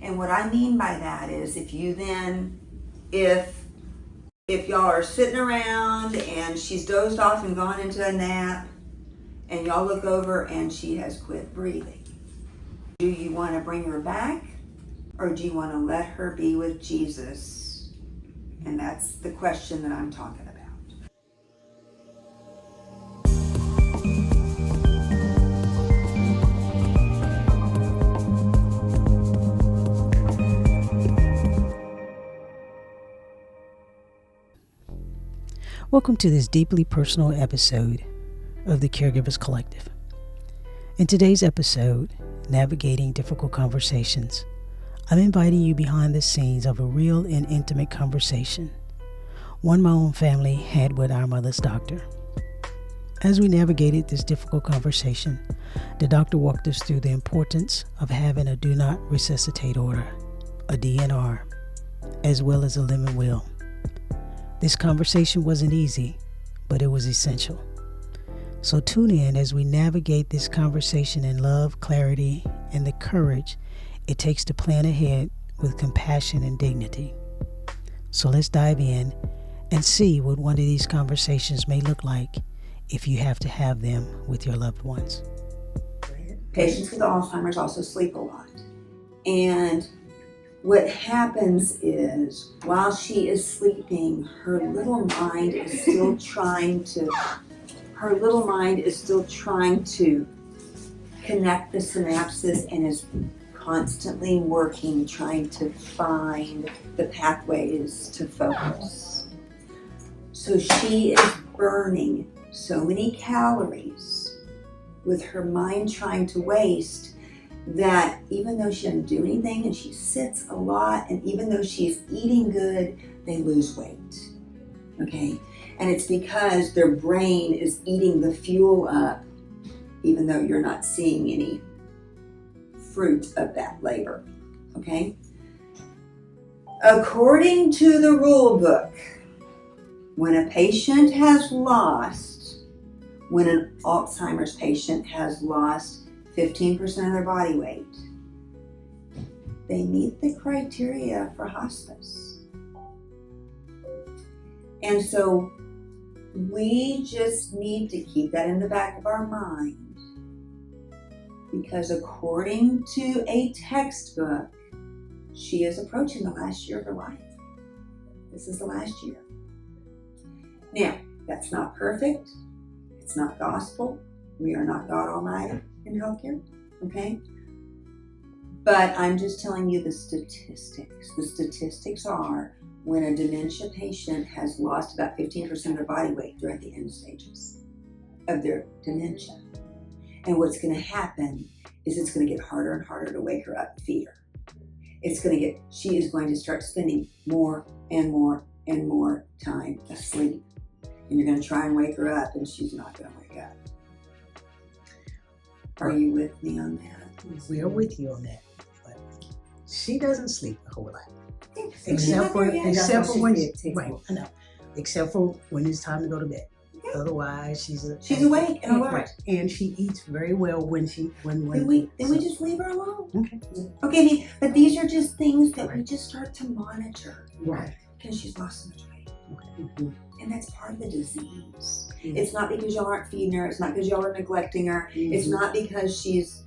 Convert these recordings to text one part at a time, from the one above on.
And what I mean by that is if y'all are sitting around and she's dozed off and gone into a nap and y'all look over and she has quit breathing, do you want to bring her back or do you want to let her be with Jesus? And that's the question that I'm talking about. Welcome to this deeply personal episode of the Caregivers Collective. In today's episode, Navigating Difficult Conversations, I'm inviting you behind the scenes of a real and intimate conversation, one my own family had with our mother's doctor. As we navigated this difficult conversation, the doctor walked us through the importance of having a Do Not Resuscitate order, a DNR, as well as a living will. This conversation wasn't easy, but it was essential. So tune in as we navigate this conversation in love, clarity, and the courage it takes to plan ahead with compassion and dignity. So let's dive in and see what one of these conversations may look like if you have to have them with your loved ones. Patients with Alzheimer's also sleep a lot. And what happens is, while she is sleeping, her little mind is still trying to connect the synapses and is constantly working, trying to find the pathways to focus. So she is burning so many calories with her mind trying to waste that even though she doesn't do anything and she sits a lot, and even though she's eating good, they lose weight. Okay? And it's because their brain is eating the fuel up, even though you're not seeing any fruit of that labor. Okay? According to the rule book, when an Alzheimer's patient has lost 15% of their body weight, they meet the criteria for hospice. And so we just need to keep that in the back of our mind, because according to a textbook, she is approaching the last year of her life. This is the last year. Now, that's not perfect. It's not gospel. We are not God Almighty in healthcare, okay? But I'm just telling you the statistics. The statistics are when a dementia patient has lost about 15% of their body weight, they're at the end stages of their dementia. And what's going to happen is it's going to get harder and harder to wake her up and feed her. She is going to start spending more and more and more time asleep. And you're going to try and wake her up and she's not going to wake up. Are you with me on that? We are with you on that. But she doesn't sleep a whole lot. Except for when it's time to go to bed. Yeah. Otherwise, she's awake and alert. Right. And she eats very well when we just leave her alone. Okay, but these are just things that we just start to monitor. Right. Because she's lost so much weight. Okay. Mm-hmm. And that's part of the disease. Mm-hmm. It's not because y'all aren't feeding her. It's not because y'all are neglecting her. Mm-hmm. It's not because she's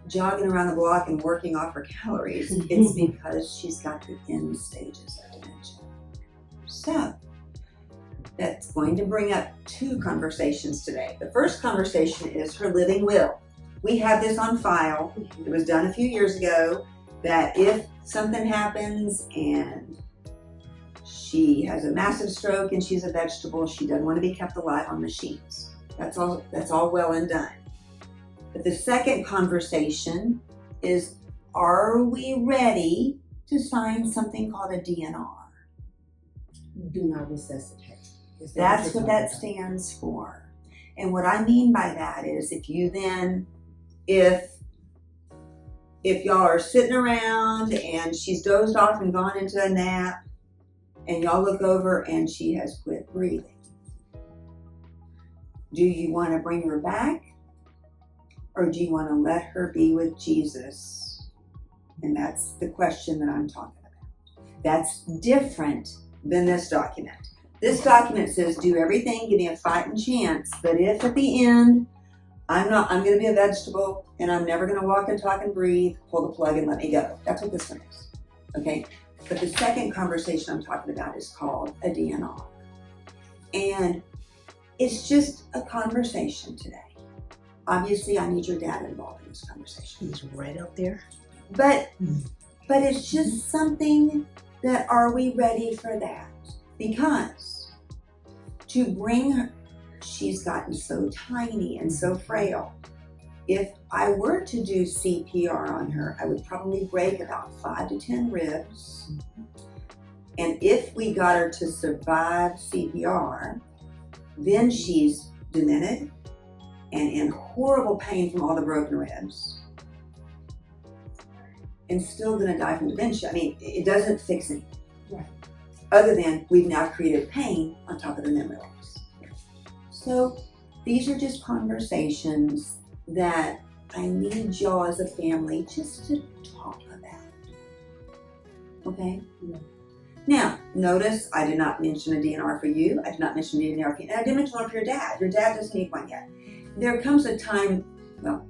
jogging around the block and working off her calories. Mm-hmm. It's because she's got the end stages of dementia. So, that's going to bring up two conversations today. The first conversation is her living will. We have this on file. It was done a few years ago, that if something happens and she has a massive stroke and she's a vegetable, she doesn't want to be kept alive on machines. That's all well and done. But the second conversation is, are we ready to sign something called a DNR? Do not resuscitate. That's what that stands for. And what I mean by that is if y'all are sitting around and she's dozed off and gone into a nap, and y'all look over and she has quit breathing, do you want to bring her back or do you want to let her be with Jesus? And that's the question that I'm talking about. That's different than this document. This document says do everything, give me a fighting chance, but if at the end I'm going to be a vegetable and I'm never going to walk and talk and breathe, pull the plug and let me go. That's what this one is. Okay? But the second conversation I'm talking about is called a DNR. And it's just a conversation today. Obviously, I need your dad involved in this conversation. He's right out there. But it's just something that, are we ready for that? Because to bring her, she's gotten so tiny and so frail. If I were to do CPR on her, I would probably break about 5 to 10 ribs. And if we got her to survive CPR, then she's demented and in horrible pain from all the broken ribs and still gonna die from dementia. I mean, it doesn't fix anything. Right. Other than we've now created pain on top of the memory loss. So these are just conversations that I need y'all as a family just to talk about. Okay? Yeah. Now, notice I did not mention a DNR for you. I did not mention a DNR for you. And I didn't mention one for your dad. Your dad doesn't need one yet. There comes a time, well,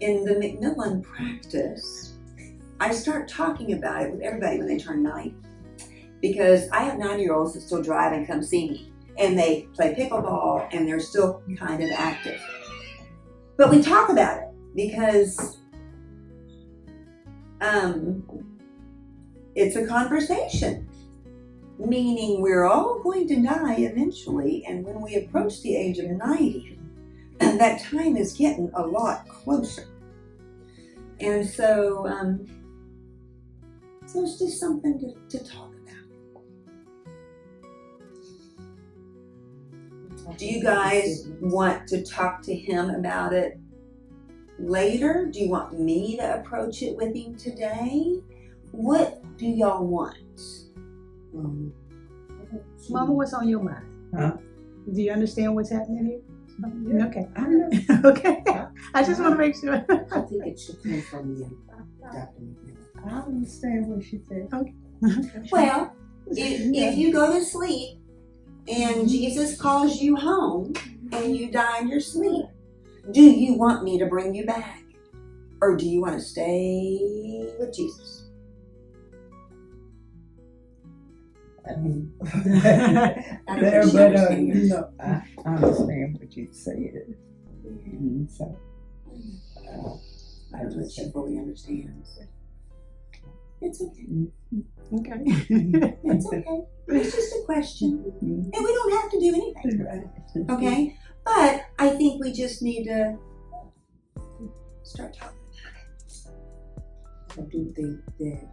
in the Macmillan practice, I start talking about it with everybody when they turn 90. Because I have 9-year-olds that still drive and come see me. And they play pickleball and they're still kind of active. But we talk about it because it's a conversation. Meaning we're all going to die eventually, and when we approach the age of 90, that time is getting a lot closer. And so it's just something to talk about. Do you guys want to talk to him about it later? Do you want me to approach it with him today? What do y'all want? Mama, what's on your mind? Huh? Do you understand what's happening here? Yeah. Okay. I know. Okay. I just want to make sure. I think it should come from you, Dr. McMillan. I understand what she said. Okay. Well, if you go to sleep and Jesus calls you home and you die in your sleep, do you want me to bring you back? Or do you want to stay with Jesus? I mean, I there, don't but understand. you know, I understand what you said. So, I don't know if she fully understands. It's okay. Okay. It's okay. It's just a question. And we don't have to do anything. Right. Okay? But I think we just need to start talking I do think that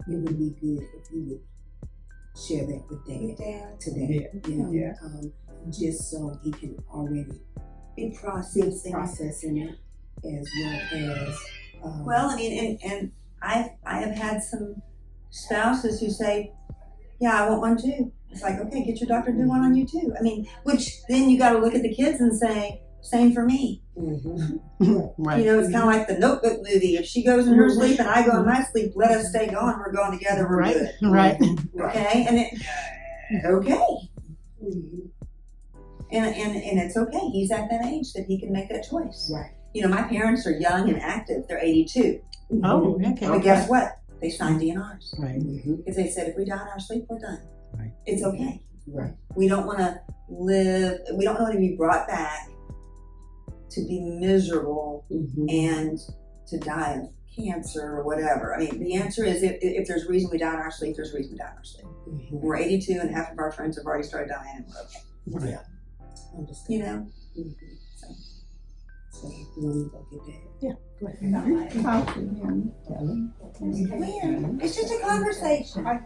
it would be good if you would share that with Dad today. Yeah. You know, Yeah. just so he can already be be processing. processing it as well as. Well, I mean, and I have had some spouses who say, yeah, I want one too. It's like, okay, get your doctor to do one on you too. I mean, which then you got to look at the kids and say, same for me. Right. You know, it's kind of like the Notebook movie. If she goes in her sleep and I go in my sleep, let us stay going. We're going together. We're Right. good. Right. Okay, and okay, and it's okay. He's at that age that he can make that choice. Right. You know, my parents are young and active. They're 82. Oh, okay. But guess what? They signed DNRs. Right. Because they said if we die in our sleep, we're done. Right. It's okay. Right. We don't want to live. We don't want to be brought back to be miserable and to die of cancer or whatever. I mean, the answer is if there's a reason we die in our sleep, there's a reason we die in our sleep. We're 82 and half of our friends have already started dying and we're okay. Yeah. Understand. You know? So you want to go get that? Yeah. Go ahead. Talk to him. Tell him. Weird. It's just a conversation. Hi.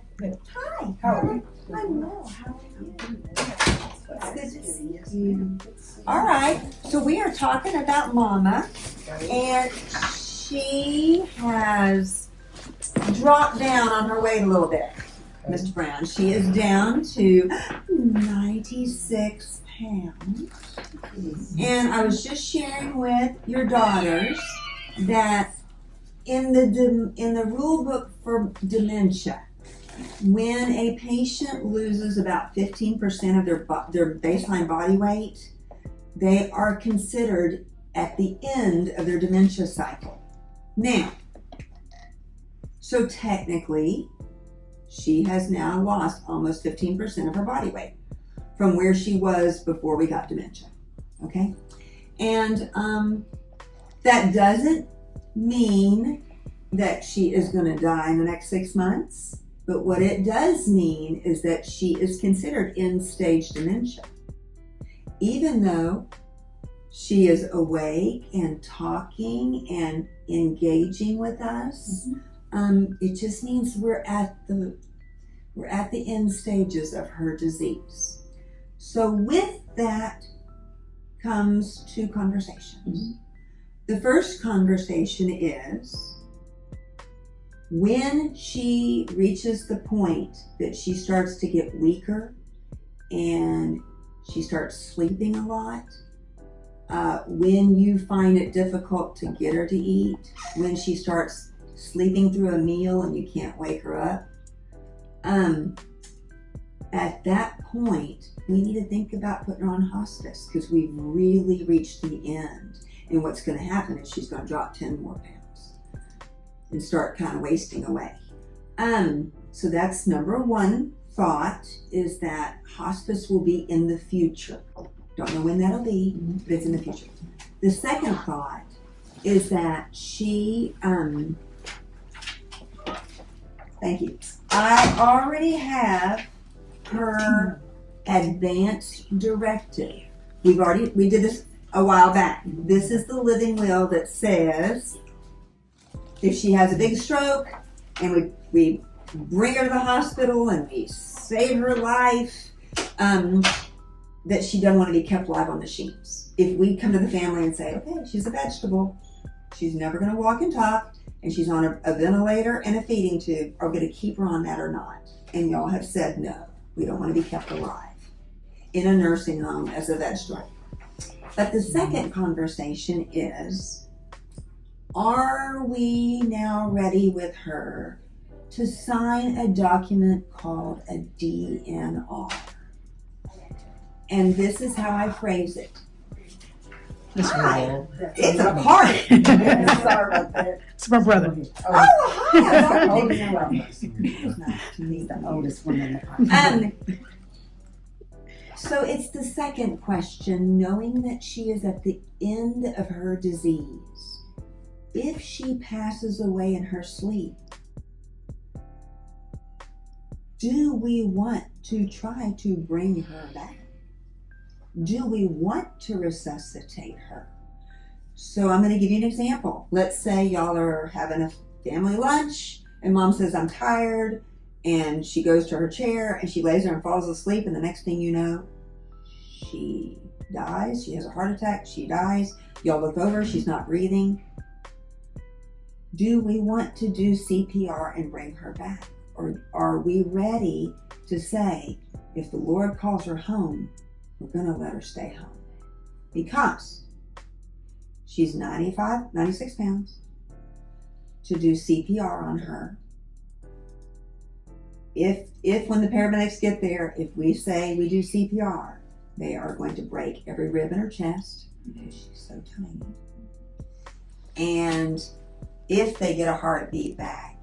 How are you? I know. How are you? It's good to see you. All right. So we are talking about Mama, and she has dropped down on her weight a little bit, Mr. Brown. She is down to 96 pounds. And I was just sharing with your daughters that in the rule book for dementia, when a patient loses about 15% of their baseline body weight, they are considered at the end of their dementia cycle. Now, so technically, she has now lost almost 15% of her body weight from where she was before we got dementia. Okay? And that doesn't mean that she is going to die in the next 6 months, but what it does mean is that she is considered end-stage dementia. Even though she is awake and talking and engaging with us, it just means we're at the end stages of her disease. So with that comes two conversations. The first conversation is when she reaches the point that she starts to get weaker and she starts sleeping a lot, when you find it difficult to get her to eat, when she starts sleeping through a meal and you can't wake her up, at that point, we need to think about putting her on hospice because we've really reached the end. And what's going to happen is she's going to drop 10 more pounds and start kind of wasting away. So that's number one thought, is that hospice will be in the future. Don't know when that'll be, but it's in the future. The second thought is that she, thank you. I already have her advance directive. We did this a while back. This is the living will that says if she has a big stroke and we bring her to the hospital and we save her life, that she doesn't want to be kept alive on machines. If we come to the family and say, okay, she's a vegetable, she's never going to walk and talk, and she's on a ventilator and a feeding tube, are we going to keep her on that or not? And y'all have said no. We don't want to be kept alive in a nursing home as a vegetable. But the second conversation is, are we now ready with her to sign a document called a DNR? And this is how I phrase it. Hi. It's a party. Sorry about that. It's my brother. Oh, hi. He's the oldest one in the party. So it's the second question, knowing that she is at the end of her disease. If she passes away in her sleep, do we want to try to bring her back? Do we want to resuscitate her? So I'm going to give you an example. Let's say y'all are having a family lunch and mom says, I'm tired, and she goes to her chair and she lays there and falls asleep, and the next thing you know, she dies. She has a heart attack. She dies. Y'all look over, she's not breathing. Do we want to do CPR and bring her back? Or are we ready to say, if the Lord calls her home, we're going to let her stay home? Because she's 96 pounds. To do CPR on her, if when the paramedics get there, if we say we do CPR, they are going to break every rib in her chest because she's so tiny. And if they get a heartbeat back,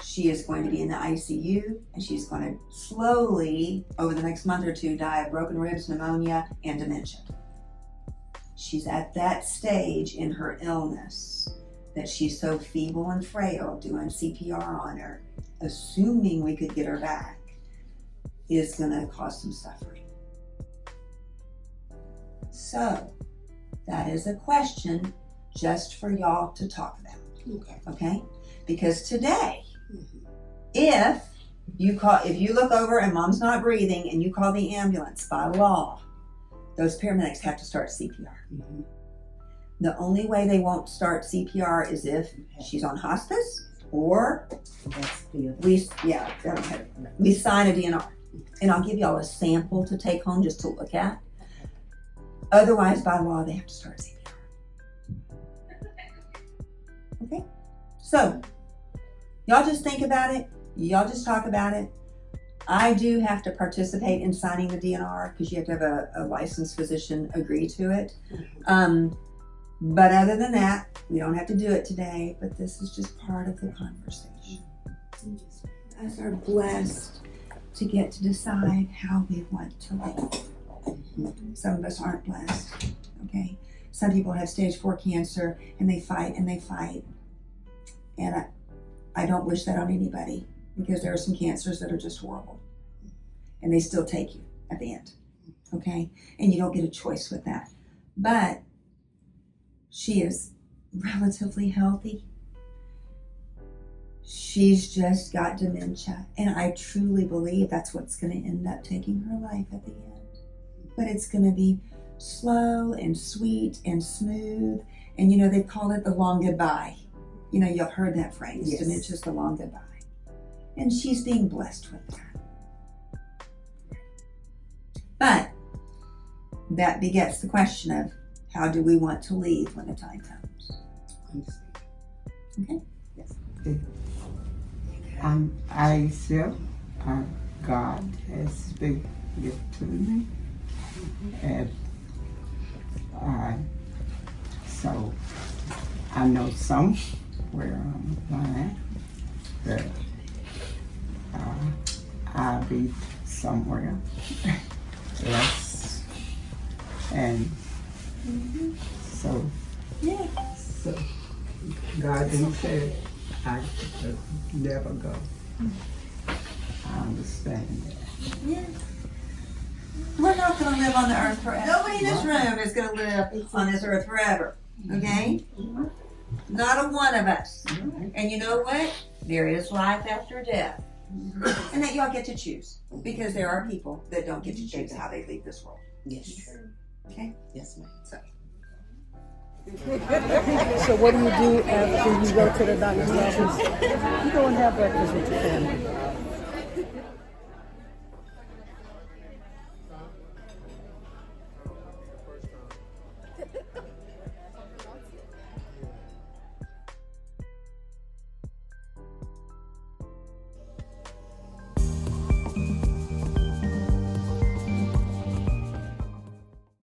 she is going to be in the ICU, and she's going to slowly, over the next month or two, die of broken ribs, pneumonia, and dementia. She's at that stage in her illness that she's so feeble and frail, doing CPR on her, assuming we could get her back, is going to cause some suffering. So, that is a question just for y'all to talk about. Okay? Because today, if you look over and mom's not breathing and you call the ambulance, by law, those paramedics have to start CPR. The only way they won't start CPR is if she's on hospice, or we sign a DNR. And I'll give y'all a sample to take home just to look at. Otherwise, by law, they have to start CPR. Okay? So, y'all just think about it. Y'all just talk about it. I do have to participate in signing the DNR because you have to have a licensed physician agree to it. But other than that, we don't have to do it today, but this is just part of the conversation. Us are blessed to get to decide how we want to live. Some of us aren't blessed, okay? Some people have stage 4 cancer and they fight and they fight. And I don't wish that on anybody because there are some cancers that are just horrible. And they still take you at the end, okay? And you don't get a choice with that. But she is relatively healthy. She's just got dementia. And I truly believe that's what's going to end up taking her life at the end. But it's going to be slow and sweet and smooth. And you know, they call it the long goodbye. You know, you've heard that phrase, Yes. dementia's the long goodbye. And she's being blessed with that. But that begets the question of how do we want to leave when the time comes? Okay? I feel God has been good to me, and so I know somewhere on the line that I'll be somewhere else, and so Yeah. so God didn't say I could never go. I understand that. Yeah. We're not going to live on the earth forever. Nobody in this room is going to live on this earth forever. Okay? Not a one of us. And you know what? There is life after death. And that y'all get to choose. Because there are people that don't get to choose how they leave this world. Yes. Okay? Yes, ma'am. So what do you do after you go to the doctor's office? You go and have breakfast with your family.